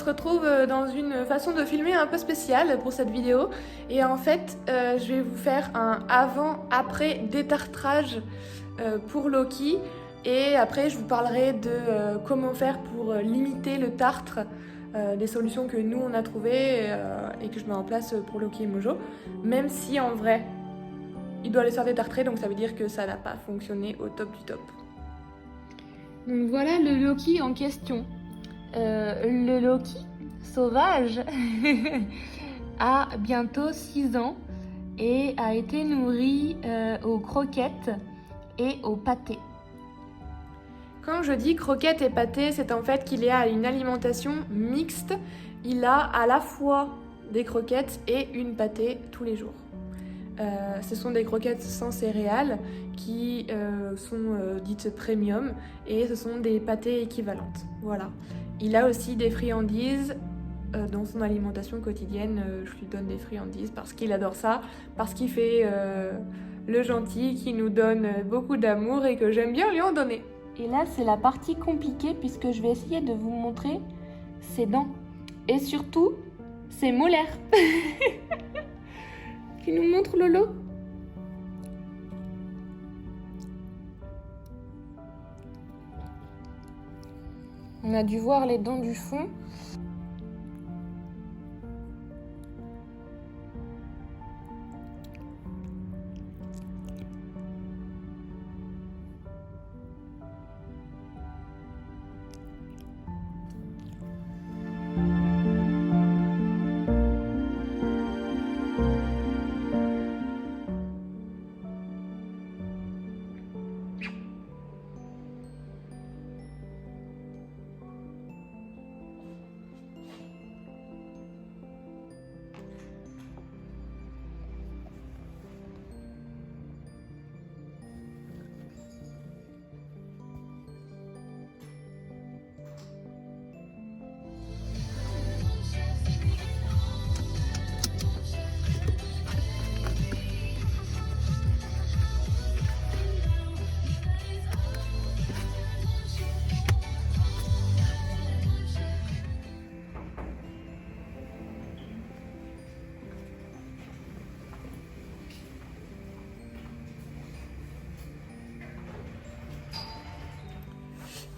retrouve dans une façon de filmer un peu spéciale pour cette vidéo. Et en fait, je vais vous faire un avant-après détartrage pour Loki. Et après, je vous parlerai de comment faire pour limiter le tartre, des solutions que nous on a trouvées et que je mets en place pour Loki et Mojo. Même si en vrai, il doit les faire détartrer, donc ça veut dire que ça n'a pas fonctionné au top du top. Donc voilà le Loki en question. Le Loki sauvage a bientôt 6 ans et a été nourri aux croquettes et au pâté. Quand je dis croquettes et pâté, c'est en fait qu'il a une alimentation mixte. Il a à la fois des croquettes et une pâtée tous les jours. Ce sont des croquettes sans céréales qui sont dites premium et ce sont des pâtés équivalentes. Voilà. Il a aussi des friandises dans son alimentation quotidienne. Je lui donne des friandises parce qu'il adore ça, parce qu'il fait le gentil, qui nous donne beaucoup d'amour et que j'aime bien lui en donner. Et là, c'est la partie compliquée puisque je vais essayer de vous montrer ses dents et surtout ses molaires. Tu nous montres Lolo? On a dû voir les dents du fond.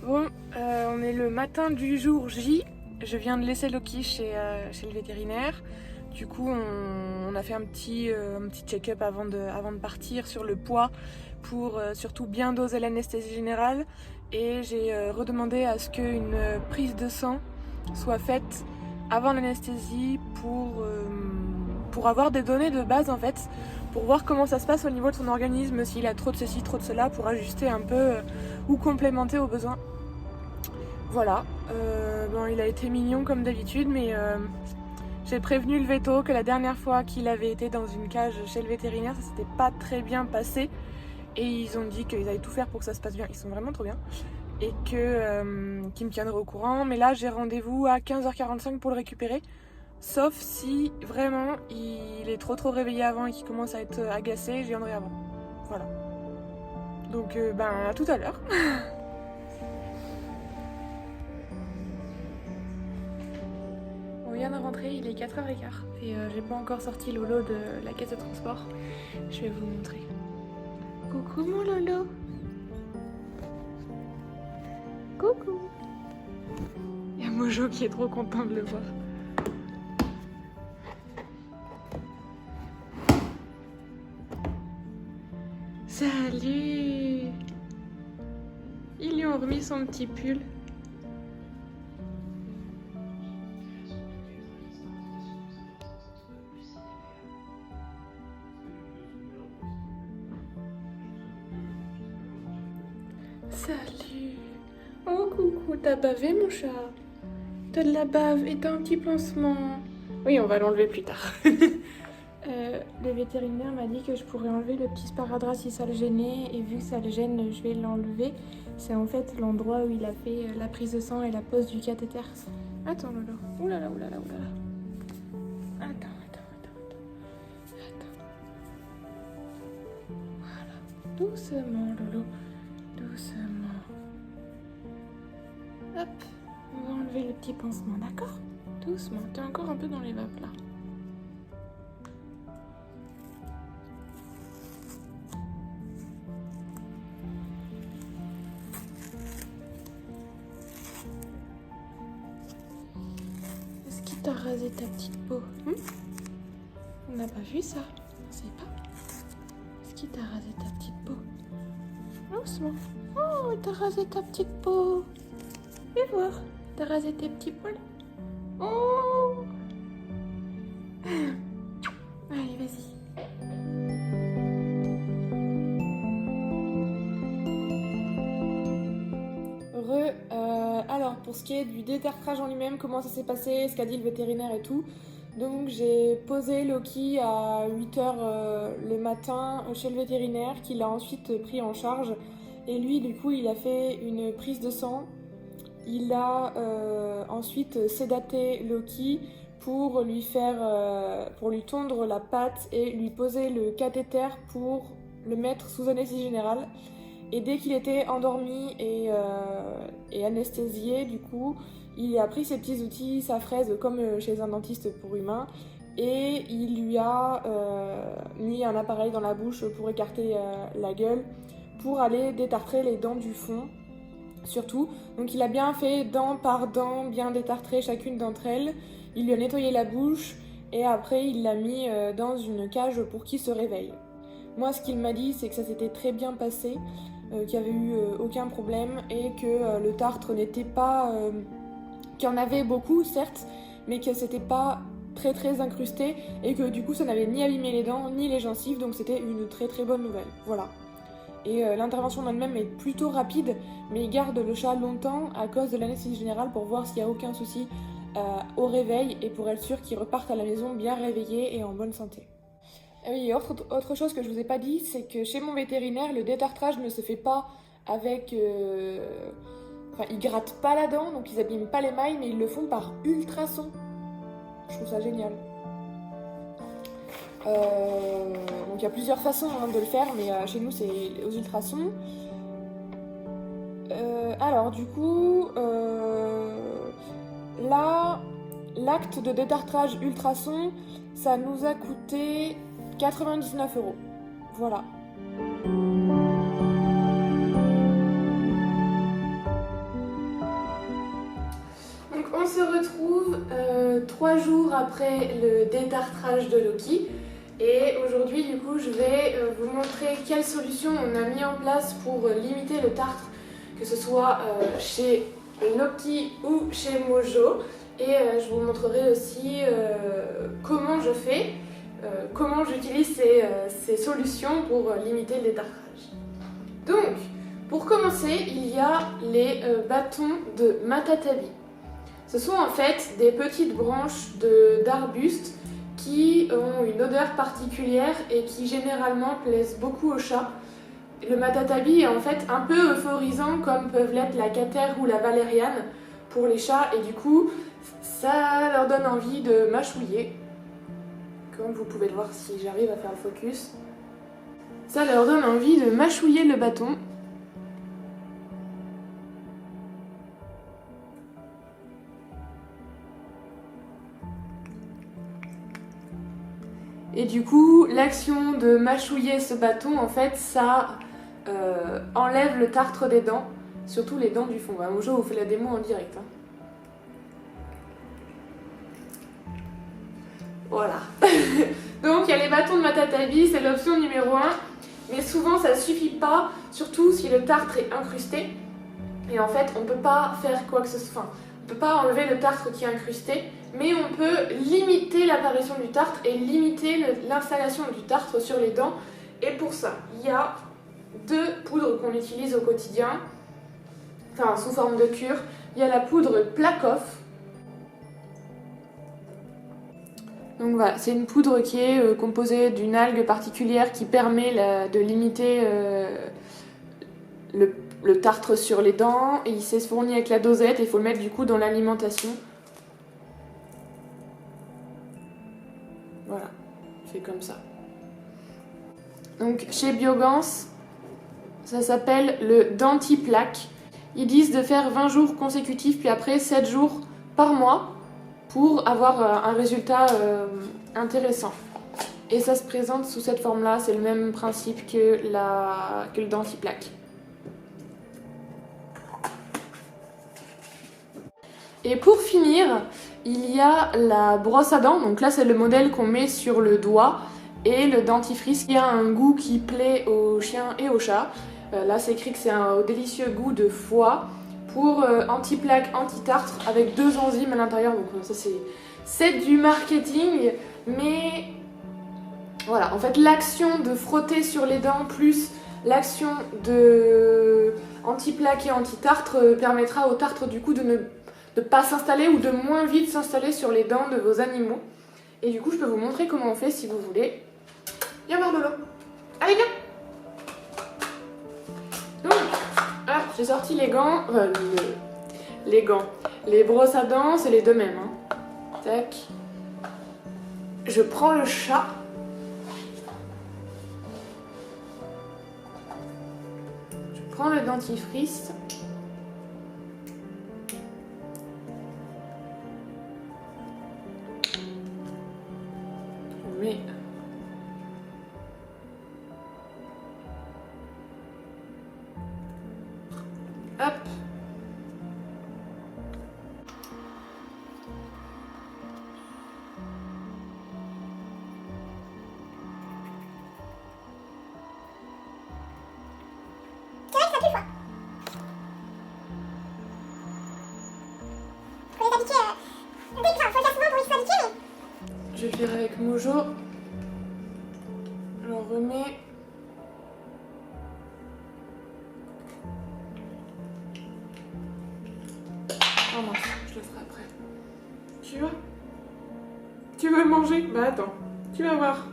Bon, on est le matin du jour J. Je viens de laisser Loki chez le vétérinaire. Du coup, on a fait un petit check-up avant de partir sur le poids pour surtout bien doser l'anesthésie générale. Et j'ai redemandé à ce qu'une prise de sang soit faite avant l'anesthésie pour avoir des données de base en fait, pour voir comment ça se passe au niveau de son organisme, s'il a trop de ceci, trop de cela, pour ajuster un peu ou complémenter aux besoins. Voilà, bon, il a été mignon comme d'habitude, mais j'ai prévenu le véto que la dernière fois qu'il avait été dans une cage chez le vétérinaire, ça s'était pas très bien passé. Et ils ont dit qu'ils allaient tout faire pour que ça se passe bien, ils sont vraiment trop bien. Et qu'ils me tiendraient au courant. Mais là, j'ai rendez-vous à 15h45 pour le récupérer. Sauf si vraiment il est trop réveillé avant et qu'il commence à être agacé, je viendrai avant. Voilà. Donc, à tout à l'heure. On vient de rentrer, il est 4h15 et j'ai pas encore sorti Lolo de la caisse de transport. Je vais vous montrer. Coucou mon Lolo. Coucou. Il y a Mojo qui est trop content de le voir. Salut. Ils lui ont remis son petit pull. Salut. Oh coucou, t'as bavé mon chat? T'as de la bave et t'as un petit pansement. Oui, on va l'enlever plus tard. Le vétérinaire m'a dit que je pourrais enlever le petit sparadrap si ça le gênait, et vu que ça le gêne, je vais l'enlever. C'est en fait l'endroit où il a fait la prise de sang et la pose du cathéter. Attends Lolo. Oulala, oulala, oulala. Attends. Voilà. Doucement Lolo. Doucement. Hop. On va enlever le petit pansement, d'accord? Doucement, t'es encore un peu dans les vapes là. Est-ce qu'il t'a rasé ta petite peau? On n'a pas vu ça, on sait pas. Est-ce qu'il t'a rasé ta petite peau? Doucement. Oh, il t'a rasé ta petite peau. Fais voir, t'as rasé tes petits poils. Oh. Allez, vas-y. Alors, pour ce qui est du détartrage en lui-même, comment ça s'est passé, ce qu'a dit le vétérinaire et tout. Donc, j'ai posé Loki à 8h le matin chez le vétérinaire, qui l'a ensuite pris en charge. Et lui, du coup, il a fait une prise de sang. Il a ensuite sédaté Loki pour lui tondre la patte et lui poser le cathéter pour le mettre sous anesthésie générale. Et dès qu'il était endormi et anesthésié, du coup, il a pris ses petits outils, sa fraise, comme chez un dentiste pour humains, et il lui a mis un appareil dans la bouche pour écarter la gueule, pour aller détartrer les dents du fond, surtout. Donc il a bien fait dent par dent, bien détartré chacune d'entre elles. Il lui a nettoyé la bouche, et après il l'a mis dans une cage pour qu'il se réveille. Moi, ce qu'il m'a dit, c'est que ça s'était très bien passé, qu'il n'y avait eu aucun problème et que le tartre n'était pas... qu'il y en avait beaucoup, certes, mais que c'était pas très très incrusté et que du coup ça n'avait ni abîmé les dents ni les gencives, donc c'était une très très bonne nouvelle. Voilà. Et l'intervention en elle-même est plutôt rapide, mais il garde le chat longtemps à cause de l'anesthésie générale pour voir s'il n'y a aucun souci au réveil et pour être sûr qu'il reparte à la maison bien réveillé et en bonne santé. Et oui, autre chose que je vous ai pas dit, c'est que chez mon vétérinaire, le détartrage ne se fait pas avec... Enfin, ils grattent pas la dent, donc ils abîment pas l'émail, mais ils le font par ultrasons. Je trouve ça génial. Donc il y a plusieurs façons de le faire, mais chez nous c'est aux ultrasons. Alors du coup, là, l'acte de détartrage ultrason, ça nous a coûté 99 €. Voilà. Donc on se retrouve 3 jours après le détartrage de Loki. Et aujourd'hui, du coup, je vais vous montrer quelles solutions on a mis en place pour limiter le tartre, que ce soit chez Loki ou chez Mojo. Et je vous montrerai aussi comment je fais, comment j'utilise ces solutions pour limiter le détartrage. Donc, pour commencer, il y a les bâtons de Matatabi. Ce sont en fait des petites branches d'arbustes qui ont une odeur particulière et qui généralement plaisent beaucoup aux chats. Le Matatabi est en fait un peu euphorisant comme peuvent l'être la catère ou la valériane pour les chats et du coup ça leur donne envie de mâchouiller. Comme vous pouvez le voir si j'arrive à faire le focus. Ça leur donne envie de mâchouiller le bâton. Et du coup, l'action de mâchouiller ce bâton, en fait, ça enlève le tartre des dents, surtout les dents du fond. Bah, Mojo vous fait la démo en direct. Hein. Voilà. Donc, il y a les bâtons de Matatabi, c'est l'option numéro 1. Mais souvent, ça suffit pas, surtout si le tartre est incrusté. Et en fait, on peut pas faire quoi que ce soit. On peut pas enlever le tartre qui est incrusté. Mais on peut limiter l'apparition du tartre et limiter l'installation du tartre sur les dents. Et pour ça, il y a 2 poudres qu'on utilise au quotidien, enfin sous forme de cure. Il y a la poudre Plakoff. Donc voilà, c'est une poudre qui est composée d'une algue particulière qui permet de limiter le tartre sur les dents. Et il s'est fourni avec la dosette et il faut le mettre du coup dans l'alimentation. Voilà, c'est comme ça. Donc chez Biogans, ça s'appelle le Dentiflaque. Ils disent de faire 20 jours consécutifs, puis après 7 jours par mois. pour avoir un résultat intéressant. Et ça se présente sous cette forme-là, c'est le même principe que le dentiflaque. Et pour finir, il y a la brosse à dents, donc là c'est le modèle qu'on met sur le doigt, et le dentifrice qui a un goût qui plaît aux chiens et aux chats. Là c'est écrit que c'est un délicieux goût de foie pour anti-plaque, anti-tartre avec 2 enzymes à l'intérieur, donc ça c'est du marketing, mais voilà, en fait l'action de frotter sur les dents plus l'action de anti-plaque et anti-tartre permettra au tartre du coup de ne pas s'installer ou de moins vite s'installer sur les dents de vos animaux. Et du coup je peux vous montrer comment on fait si vous voulez. Viens voir de l'eau. Allez viens. Donc, hop, j'ai sorti les gants, les gants. Les brosses à dents, c'est les deux mêmes. Hein. Tac. Je prends le chat. Je prends le dentifrice. On met hop. Je vais le faire avec Mojo. J'en remets. Oh mince, je le ferai après. Tu vois? Tu veux manger? Bah attends, tu vas voir.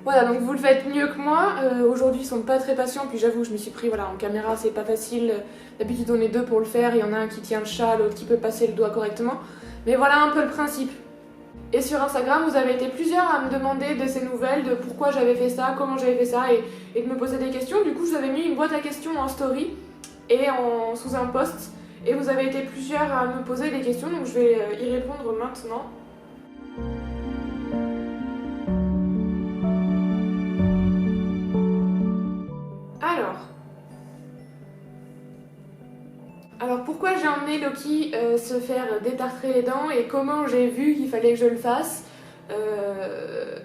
Voilà, donc vous le faites mieux que moi. Aujourd'hui, ils sont pas très patients. Puis j'avoue, je me suis pris voilà, en caméra, c'est pas facile. D'habitude, on est 2 pour le faire. Il y en a un qui tient le chat, l'autre qui peut passer le doigt correctement. Mais voilà un peu le principe. Et sur Instagram, vous avez été plusieurs à me demander de ces nouvelles, de pourquoi j'avais fait ça, comment j'avais fait ça, et de me poser des questions. Du coup, je vous avais mis une boîte à questions en story et sous un post. Et vous avez été plusieurs à me poser des questions, donc je vais y répondre maintenant. Alors pourquoi j'ai emmené Loki se faire détartrer les dents et comment j'ai vu qu'il fallait que je le fasse.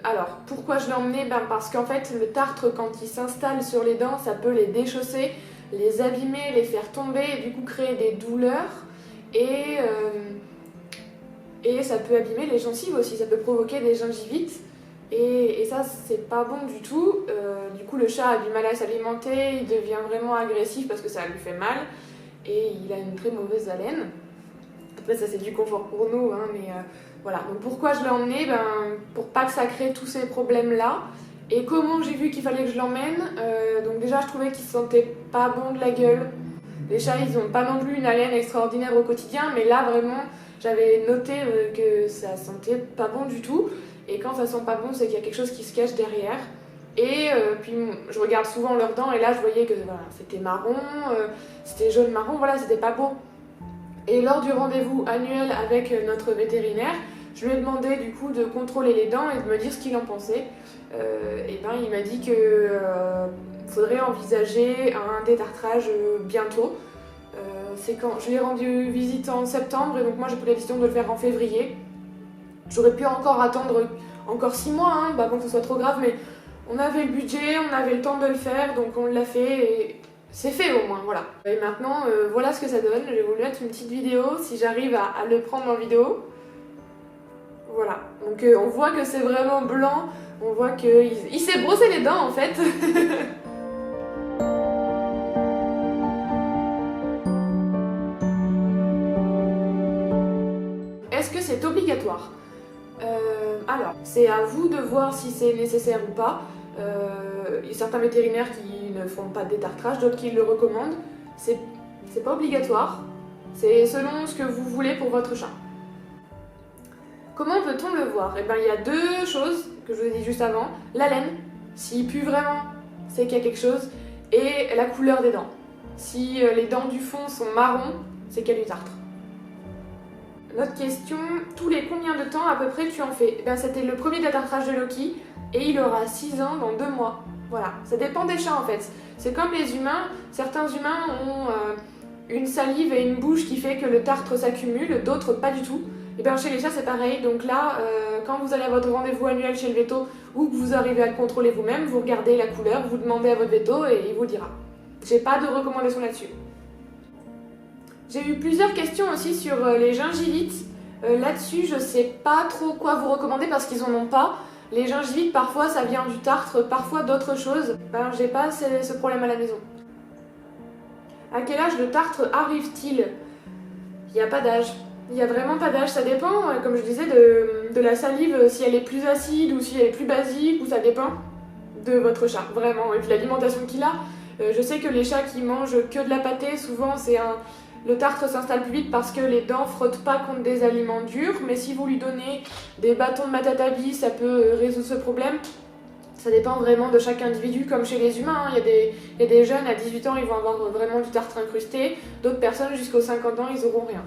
Alors pourquoi je l'ai emmené? Parce qu'en fait le tartre quand il s'installe sur les dents ça peut les déchausser, les abîmer, les faire tomber et du coup créer des douleurs et ça peut abîmer les gencives aussi, ça peut provoquer des gingivites et ça c'est pas bon du tout. Du coup le chat a du mal à s'alimenter, il devient vraiment agressif parce que ça lui fait mal. Et il a une très mauvaise haleine. Après ça c'est du confort pour nous, hein, mais voilà. Donc pourquoi je l'ai emmené? Pour pas que ça crée tous ces problèmes là. Et comment j'ai vu qu'il fallait que je l'emmène? Donc déjà je trouvais qu'il se sentait pas bon de la gueule. Les chats ils ont pas non plus une haleine extraordinaire au quotidien, mais là vraiment j'avais noté que ça sentait pas bon du tout. Et quand ça sent pas bon c'est qu'il y a quelque chose qui se cache derrière. Et puis je regarde souvent leurs dents et là je voyais que voilà, c'était marron, c'était jaune marron, voilà, c'était pas beau. Et lors du rendez-vous annuel avec notre vétérinaire, je lui ai demandé du coup de contrôler les dents et de me dire ce qu'il en pensait. Et il m'a dit que faudrait envisager un détartrage bientôt. C'est quand je l'ai rendu visite en septembre et donc moi j'ai pris la décision de le faire en février. J'aurais pu encore attendre encore 6 mois hein, avant que ce soit trop grave, mais on avait le budget, on avait le temps de le faire, donc on l'a fait et c'est fait au moins, voilà. Et maintenant, voilà ce que ça donne. Je vais vous mettre une petite vidéo si j'arrive à le prendre en vidéo. Voilà, donc on voit que c'est vraiment blanc, on voit qu'il s'est brossé les dents en fait. Est-ce que c'est obligatoire? Alors, c'est à vous de voir si c'est nécessaire ou pas. Il y a certains vétérinaires qui ne font pas de détartrage, d'autres qui le recommandent. C'est pas obligatoire, c'est selon ce que vous voulez pour votre chat. Comment peut-on le voir? Eh ben, il y a deux choses que je vous ai dit juste avant. La laine, s'il pue vraiment, c'est qu'il y a quelque chose. Et la couleur des dents. Si les dents du fond sont marron, c'est qu'il y a du tartre. Notre question, tous les combien de temps à peu près tu en fais? Eh ben, c'était le premier détartrage de Loki et il aura 6 ans dans 2 mois. Voilà, ça dépend des chats en fait. C'est comme les humains, certains humains ont une salive et une bouche qui fait que le tartre s'accumule, d'autres pas du tout. Et bien chez les chats c'est pareil, donc là quand vous allez à votre rendez-vous annuel chez le veto ou que vous arrivez à le contrôler vous-même, vous regardez la couleur, vous demandez à votre veto et il vous dira. J'ai pas de recommandations là-dessus. J'ai eu plusieurs questions aussi sur les gingivites. Là-dessus je sais pas trop quoi vous recommander parce qu'ils en ont pas. Les gingivites parfois ça vient du tartre, parfois d'autres choses. Ben j'ai pas ce problème à la maison. À quel âge le tartre arrive-t-il? Il n'y a pas d'âge. Il n'y a vraiment pas d'âge, ça dépend, comme je disais, de la salive, si elle est plus acide ou si elle est plus basique, ou ça dépend de votre chat, vraiment, et puis l'alimentation qu'il a. Je sais que les chats qui mangent que de la pâtée, souvent le tartre s'installe plus vite parce que les dents frottent pas contre des aliments durs, mais si vous lui donnez des bâtons de matatabi, ça peut résoudre ce problème. Ça dépend vraiment de chaque individu, comme chez les humains. Il y a des jeunes, à 18 ans, ils vont avoir vraiment du tartre incrusté. D'autres personnes, jusqu'aux 50 ans, ils auront rien.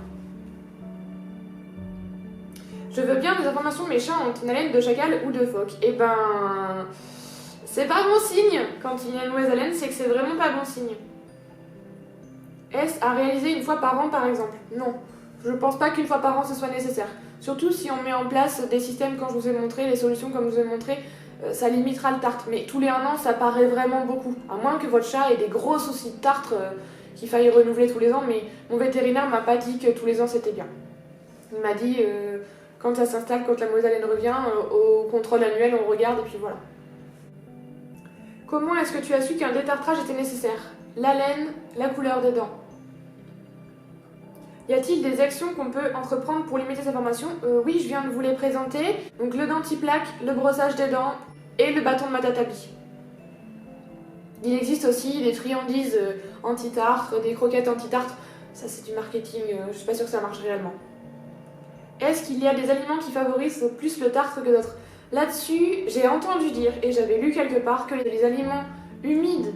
Je veux bien des informations, mes chats ont une haleine de chacal ou de phoque. Eh ben, c'est pas bon signe. Quand il y a une mauvaise haleine, c'est que c'est vraiment pas bon signe. Est-ce à réaliser une fois par an, par exemple? Non. Je pense pas qu'une fois par an, ce soit nécessaire. Surtout si on met en place des systèmes, quand je vous ai montré, les solutions comme je vous ai montré, ça limitera le tartre. Mais tous les 1 an, ça paraît vraiment beaucoup. À moins que votre chat ait des gros soucis de tartre qu'il faille renouveler tous les ans. Mais mon vétérinaire m'a pas dit que tous les ans, c'était bien. Il m'a dit... quand ça s'installe, quand la mauvaise haleine revient, au contrôle annuel, on regarde et puis voilà. Comment est-ce que tu as su qu'un détartrage était nécessaire? L'haleine, la couleur des dents. Y a-t-il des actions qu'on peut entreprendre pour limiter cette formation? Oui, je viens de vous les présenter. Donc le dentiflac, le brossage des dents et le bâton de matatabi. Il existe aussi des friandises anti-tartre, des croquettes anti-tartre. Ça c'est du marketing, je suis pas sûre que ça marche réellement. Est-ce qu'il y a des aliments qui favorisent plus le tartre que d'autres? Là-dessus, j'ai entendu dire, et j'avais lu quelque part, que les aliments humides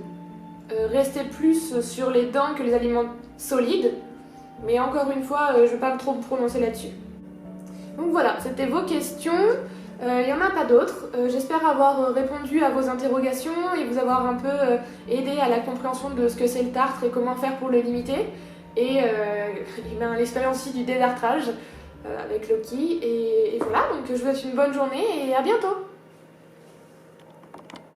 restaient plus sur les dents que les aliments solides. Mais encore une fois, je ne vais pas trop me prononcer là-dessus. Donc voilà, c'était vos questions. Il n'y en a pas d'autres. J'espère avoir répondu à vos interrogations et vous avoir un peu aidé à la compréhension de ce que c'est le tartre et comment faire pour le limiter. Et l'expérience aussi du détartrage avec Loki. Et voilà, donc je vous souhaite une bonne journée et à bientôt!